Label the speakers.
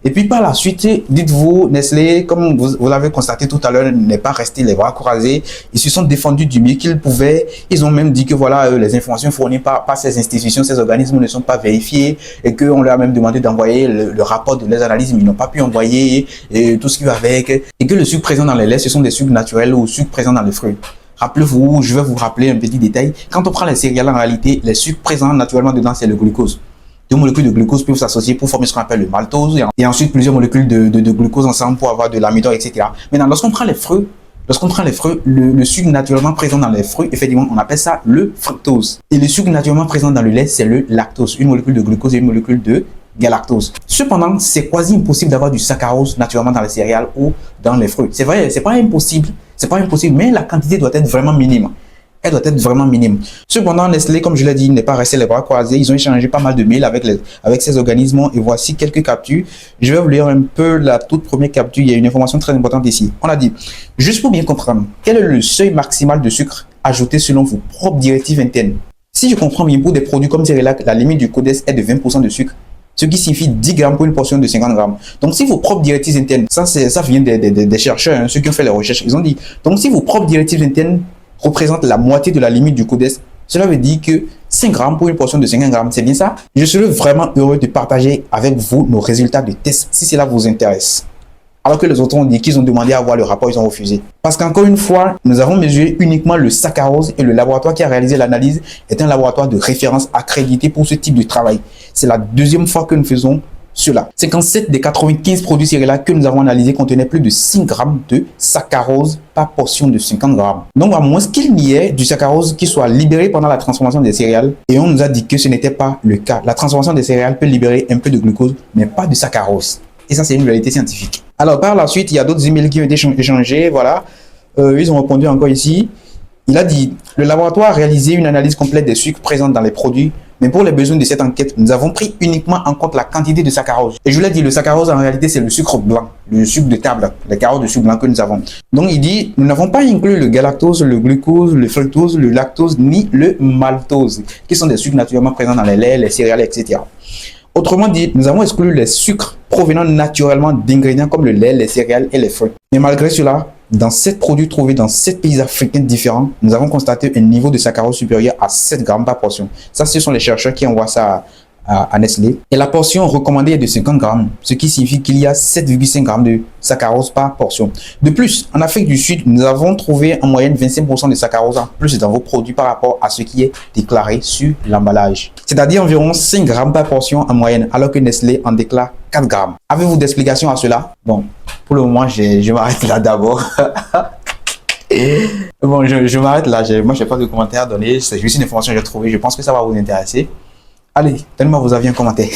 Speaker 1: Et puis par la suite, dites-vous, Nestlé, comme vous l'avez constaté tout à l'heure, n'est pas resté les bras croisés. Ils se sont défendus du mieux qu'ils pouvaient. Ils ont même dit que voilà, les informations fournies par ces institutions, ces organismes ne sont pas vérifiées et qu'on leur a même demandé d'envoyer le rapport de les analyses, mais ils n'ont pas pu envoyer et tout ce qui va avec. Et que le sucre présent dans les laits, ce sont des sucres naturels ou sucres présents dans les fruits. Rappelez-vous, je vais vous rappeler un petit détail. Quand on prend les céréales, en réalité, les sucres présents naturellement dedans, c'est le glucose. Deux molécules de glucose peuvent s'associer pour former ce qu'on appelle le maltose et ensuite plusieurs molécules de glucose ensemble pour avoir de l'amidon, etc. Maintenant, lorsqu'on prend les fruits, le sucre naturellement présent dans les fruits, effectivement, on appelle ça le fructose. Et le sucre naturellement présent dans le lait, c'est le lactose, une molécule de glucose et une molécule de galactose. Cependant, c'est quasi impossible d'avoir du saccharose naturellement dans les céréales ou dans les fruits. C'est vrai, c'est pas impossible, mais la quantité doit être vraiment minime. Elle doit être vraiment minime. Cependant, Nestlé, comme je l'ai dit, n'est pas resté les bras croisés. Ils ont échangé pas mal de mails avec ces organismes et voici quelques captures. Je vais vous lire un peu la toute première capture. Il y a une information très importante ici. On a dit, juste pour bien comprendre, quel est le seuil maximal de sucre ajouté selon vos propres directives internes? Si je comprends bien, pour des produits comme Cerelac, la limite du codex est de 20% de sucre, ce qui signifie 10 grammes pour une portion de 50 grammes. Donc, si vos propres directives internes, ça vient des chercheurs, hein, ceux qui ont fait les recherches, ils ont dit, donc si vos propres directives internes représente la moitié de la limite du codex, cela veut dire que 5 grammes pour une portion de 50 grammes, c'est bien ça? Je serai vraiment heureux de partager avec vous nos résultats de tests si cela vous intéresse. Alors que les autres ont dit qu'ils ont demandé à avoir le rapport, ils ont refusé. Parce qu'encore une fois, nous avons mesuré uniquement le saccharose et le laboratoire qui a réalisé l'analyse est un laboratoire de référence accrédité pour ce type de travail. C'est la deuxième fois que nous faisons cela. 57 des 95 produits Cerelac que nous avons analysés contenaient plus de 5 grammes de saccharose par portion de 50 grammes. Donc, à moins qu'il n'y ait du saccharose qui soit libéré pendant la transformation des céréales, et on nous a dit que ce n'était pas le cas. La transformation des céréales peut libérer un peu de glucose, mais pas de saccharose. Et ça, c'est une réalité scientifique. Alors, par la suite, il y a d'autres emails qui ont été échangés. Voilà. Ils ont répondu encore ici. Il a dit, le laboratoire a réalisé une analyse complète des sucres présents dans les produits. Mais pour les besoins de cette enquête, nous avons pris uniquement en compte la quantité de saccharose. Et je vous l'ai dit, le saccharose, en réalité, c'est le sucre blanc, le sucre de table, les carottes de sucre blanc que nous avons. Donc, il dit, nous n'avons pas inclus le galactose, le glucose, le fructose, le lactose, ni le maltose, qui sont des sucres naturellement présents dans les laits, les céréales, etc. Autrement dit, nous avons exclu les sucres provenant naturellement d'ingrédients comme le lait, les céréales et les fruits. Mais malgré cela, dans 7 produits trouvés dans 7 pays africains différents, nous avons constaté un niveau de saccharose supérieur à 7 grammes par portion. Ça, ce sont les chercheurs qui envoient ça à Nestlé. Et la portion recommandée est de 50 grammes, ce qui signifie qu'il y a 7,5 grammes de saccharose par portion. De plus, en Afrique du Sud, nous avons trouvé en moyenne 25% de saccharose en plus dans vos produits par rapport à ce qui est déclaré sur l'emballage. C'est-à-dire environ 5 grammes par portion en moyenne, alors que Nestlé en déclare 4 grammes. Avez-vous d'explications à cela? Bon, pour le moment, je m'arrête là d'abord. Bon, je m'arrête là. Moi, je n'ai pas de commentaires à donner. C'est juste une information que j'ai trouvée. Je pense que ça va vous intéresser. Allez, donnez-moi vos avis en commentaire.